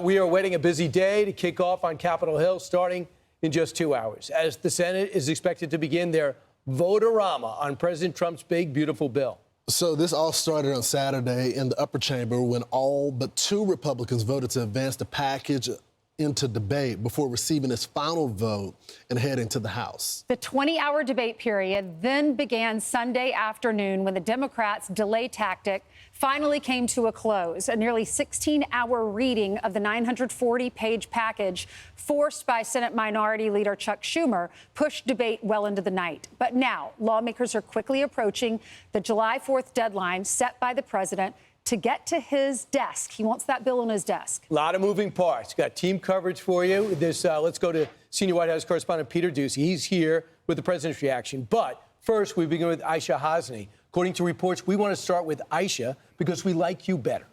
We are awaiting a busy day to kick off on Capitol Hill starting in just 2 hours, as the Senate is expected to begin their vote-a-rama on President Trump's big, beautiful bill. So this all started on Saturday in the upper chamber when all but 2 Republicans voted to advance the package into debate before receiving its final vote and heading to the House. The 20-hour debate period then began Sunday afternoon when the Democrats' delay tactic finally came to a close. A nearly 16-hour reading of the 940-page package forced by Senate Minority Leader Chuck Schumer pushed debate well into the night. But now lawmakers are quickly approaching the July 4th deadline set by the president to get to his desk. He wants that bill on his desk. A lot of moving parts. Got team coverage for you. Let's go to senior White House correspondent Peter Doocy. He's here with the president's reaction. But first, we begin with Aishah Hasnie. According to reports, we want to start with Aishah because we like you better.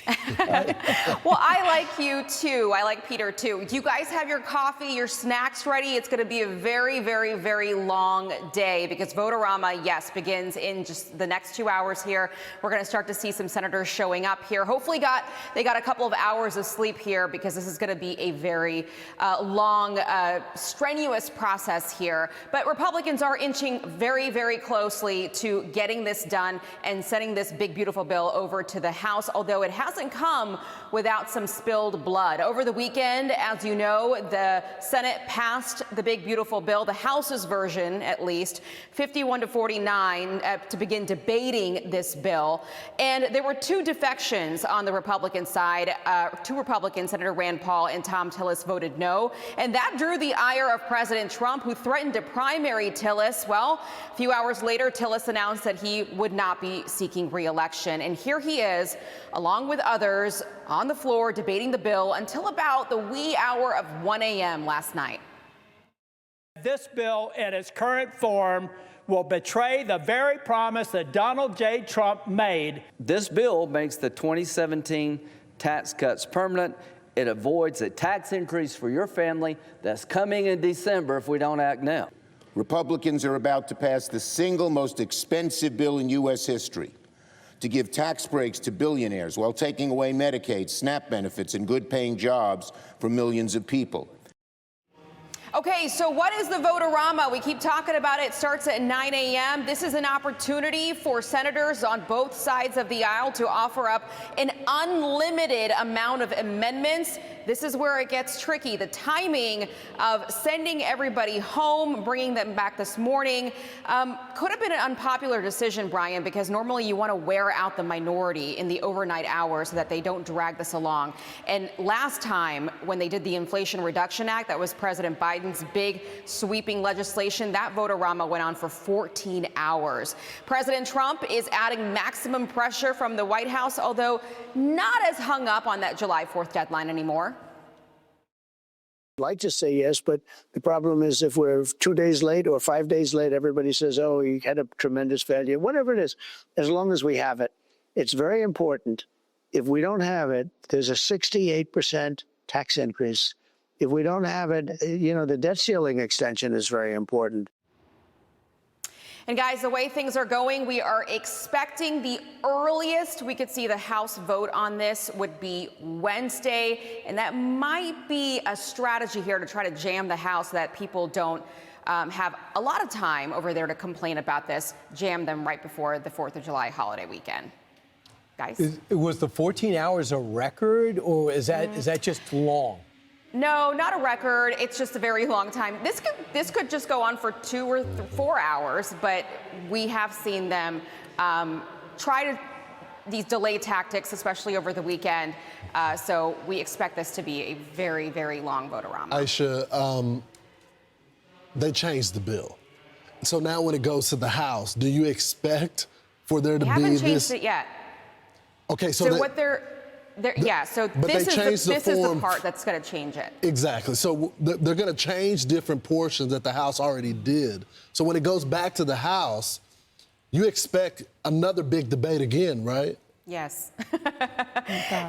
Well, I like you too. I like Peter too. Do you guys have your coffee, your snacks ready? It's going to be a very, very, very long day because Vote-a-rama, yes, begins in just the next 2 hours here. We're going to start to see some senators showing up here. Hopefully they got a couple of hours of sleep here because this is going to be a very long, strenuous process here. But Republicans are inching very, very closely to getting this done and sending this big, beautiful bill over to the House, although it hasn't come without some spilled blood. Over the weekend, as you know, the Senate passed the big, beautiful bill, the House's version at least, 51-49 to begin debating this bill. And there were 2 defections on the Republican side. 2 Republicans, Senator Rand Paul and Tom Tillis, voted no. And that drew the ire of President Trump, who threatened to primary Tillis. Well, a few hours later, Tillis announced that he would not be seeking re-election. And here he is, along with others, on the floor debating the bill until about the wee hour of 1 a.m. last night. This bill in its current form will betray the very promise that Donald J. Trump made. This bill makes the 2017 tax cuts permanent. It avoids a tax increase for your family that's coming in December if we don't act now. Republicans are about to pass the single most expensive bill in U.S. history to give tax breaks to billionaires while taking away Medicaid, SNAP benefits, and good-paying jobs for millions of people. Okay, so what is the Vote-a-rama? We keep talking about it. It starts at 9 a.m. This is an opportunity for senators on both sides of the aisle to offer up an unlimited amount of amendments. This is where it gets tricky. The timing of sending everybody home, bringing them back this morning, could have been an unpopular decision, Brian, because normally you want to wear out the minority in the overnight hours so that they don't drag this along. And last time when they did the Inflation Reduction Act, that was President Biden's big sweeping legislation, that Vote-a-rama went on for 14 hours. President Trump is adding maximum pressure from the White House, although not as hung up on that July 4th deadline anymore. I'd like to say yes, but the problem is if we're 2 days late or 5 days late, everybody says, oh, he had a tremendous failure. Whatever it is, as long as we have it, it's very important. If we don't have it, there's a 68% tax increase. If we don't have it, the debt ceiling extension is very important. And guys, the way things are going, we are expecting the earliest we could see the House vote on this would be Wednesday. And that might be a strategy here to try to jam the House so that people don't have a lot of time over there to complain about this, jam them right before the 4th of July holiday weekend. Guys? Was the 14 hours a record, or is that just long? No, not a record. It's just a very long time. This could just go on for 2 or 4 hours, but we have seen them try these delay tactics, especially over the weekend. So we expect this to be a very, very long Vote-a-rama. Aishah, they changed the bill. So now when it goes to the House, do you expect for there to be this? They haven't changed it yet. Okay, so this is the part that's going to change it. Exactly. So they're going to change different portions that the House already did. So when it goes back to the House, you expect another big debate again, right? Yes.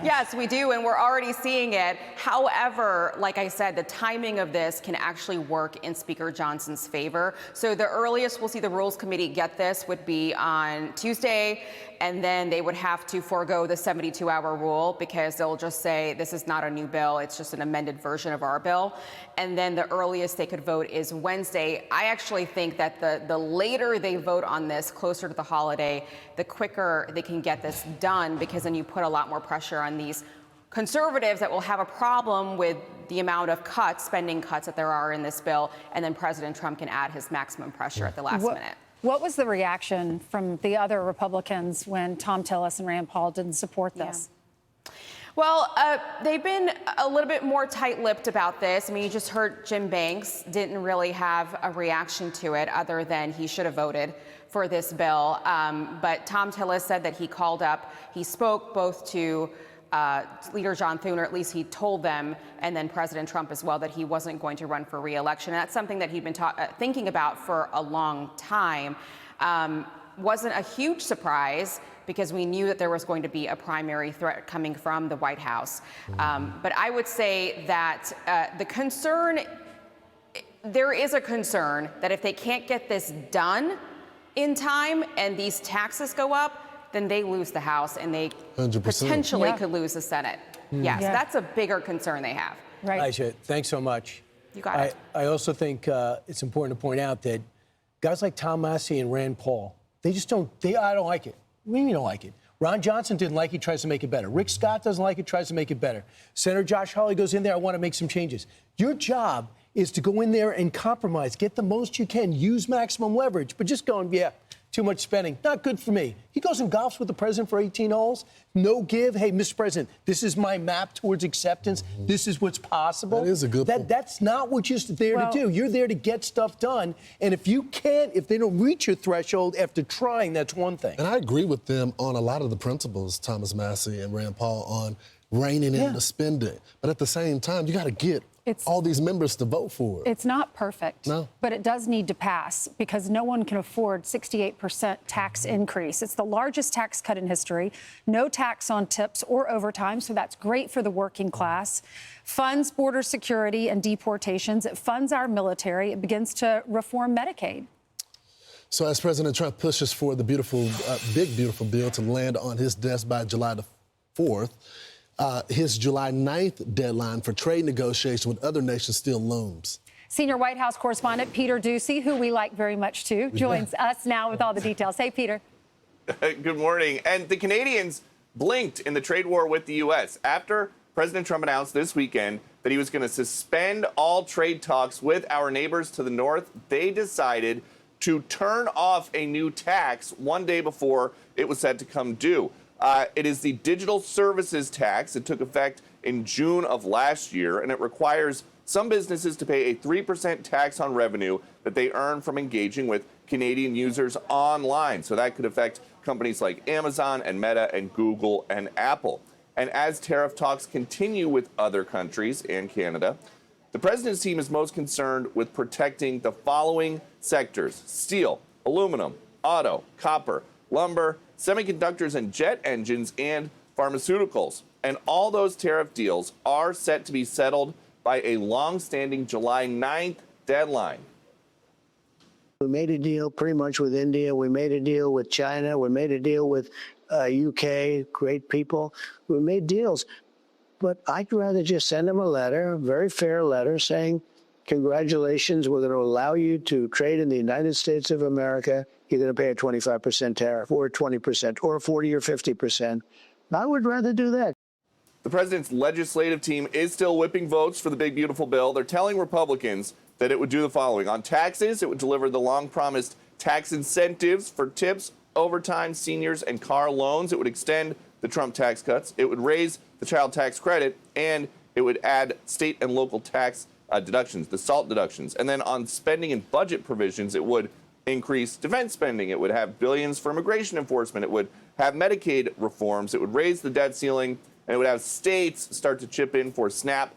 Yes, we do, and we're already seeing it. However, like I said, the timing of this can actually work in Speaker Johnson's favor. So the earliest we'll see the Rules Committee get this would be on Tuesday, and then they would have to forego the 72-hour rule because they'll just say this is not a new bill, it's just an amended version of our bill. And then the earliest they could vote is Wednesday. I actually think that the later they vote on this, closer to the holiday, the quicker they can get this done, because then you put a lot more pressure on these conservatives that will have a problem with the amount of cuts, spending cuts that there are in this bill, and then President Trump can add his maximum pressure at the last minute. What was the reaction from the other Republicans when Tom Tillis and Rand Paul didn't support this? Yeah. Well, they've been a little bit more tight-lipped about this. I mean, you just heard Jim Banks didn't really have a reaction to it other than he should have voted for this bill. But Tom Tillis said that he spoke both to Leader John Thune, or at least he told them, and then President Trump as well, that he wasn't going to run for re-election. And that's something that he'd been thinking about for a long time. Wasn't a huge surprise because we knew that there was going to be a primary threat coming from the White House. But I would say that there is a concern that if they can't get this done in time and these taxes go up, then they lose the House and they 100%. potentially could lose the Senate. Yes, that's a bigger concern they have. Right. Aishah, thanks so much. You got it. I also think it's important to point out that guys like Tom Massie and Rand Paul, I don't like it. We don't like it. Ron Johnson didn't like it, tries to make it better. Rick Scott doesn't like it, tries to make it better. Senator Josh Hawley goes in there, I want to make some changes. Your job is to go in there and compromise, get the most you can, use maximum leverage, but just going, too much spending, not good for me. He goes and golfs with the president for 18 holes, no give. Hey, Mr. President, this is my map towards acceptance. This is what's possible. That is a good point. That's not what you're there to do. You're there to get stuff done. And if they don't reach your threshold after trying, that's one thing. And I agree with them on a lot of the principles, Thomas Massie and Rand Paul, on reining in the spending. But at the same time, you got to get all these members to vote for it. It's not perfect, but it does need to pass because no one can afford 68% tax increase. It's the largest tax cut in history. No tax on tips or overtime, so that's great for the working class. Funds border security and deportations. It funds our military. It begins to reform Medicaid. So as President Trump pushes for the big beautiful bill to land on his desk by July the 4th, his July 9th deadline for trade negotiations with other nations still looms. Senior White House correspondent Peter Doocy, who we like very much too, joins us now with all the details. Hey, Peter. Good morning. And the Canadians blinked in the trade war with the U.S. after President Trump announced this weekend that he was going to suspend all trade talks with our neighbors to the north. They decided to turn off a new tax one day before it was set to come due. It is the digital services tax. It took effect in June of last year, and it requires some businesses to pay a 3% tax on revenue that they earn from engaging with Canadian users online. So that could affect companies like Amazon and Meta and Google and Apple. And as tariff talks continue with other countries and Canada, the president's team is most concerned with protecting the following sectors: steel, aluminum, auto, copper, lumber, semiconductors and jet engines, and pharmaceuticals. And all those tariff deals are set to be settled by a long-standing July 9th deadline. We made a deal pretty much with India. We made a deal with China. We made a deal with UK, great people. We made deals. But I'd rather just send them a letter, a very fair letter, saying, congratulations, we're going to allow you to trade in the United States of America. You're going to pay a 25% tariff or 20% or 40 or 50%. I would rather do that. The president's legislative team is still whipping votes for the big, beautiful bill. They're telling Republicans that it would do the following. On taxes, it would deliver the long-promised tax incentives for tips, overtime, seniors, and car loans. It would extend the Trump tax cuts. It would raise the child tax credit, and it would add state and local tax deductions, the SALT deductions. And then on spending and budget provisions, it would increase defense spending. It would have billions for immigration enforcement. It would have Medicaid reforms. It would raise the debt ceiling, and it would have states start to chip in for SNAP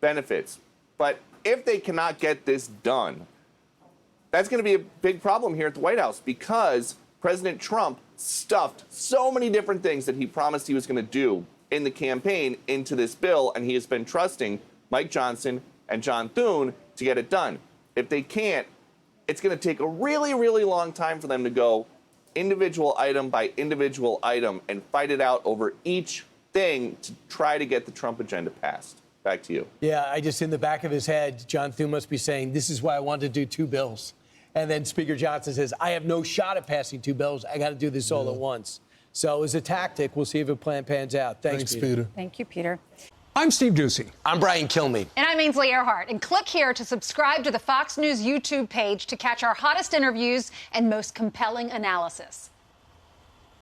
benefits. But if they cannot get this done, that's going to be a big problem here at the White House because President Trump stuffed so many different things that he promised he was going to do in the campaign into this bill, and he has been trusting Mike Johnson and John Thune to get it done. If they can't, it's going to take a really, really long time for them to go individual item by individual item and fight it out over each thing to try to get the Trump agenda passed. Back to you. Yeah, I just, in the back of his head, John Thune must be saying, this is why I wanted to do 2 bills. And then Speaker Johnson says, I have no shot at passing 2 bills. I got to do this all at once. So it was a tactic. We'll see if a plan pans out. Thanks, Peter. Thank you, Peter. I'm Steve Doocy. I'm Brian Kilmeade. And I'm Ainsley Earhart. And click here to subscribe to the Fox News YouTube page to catch our hottest interviews and most compelling analysis.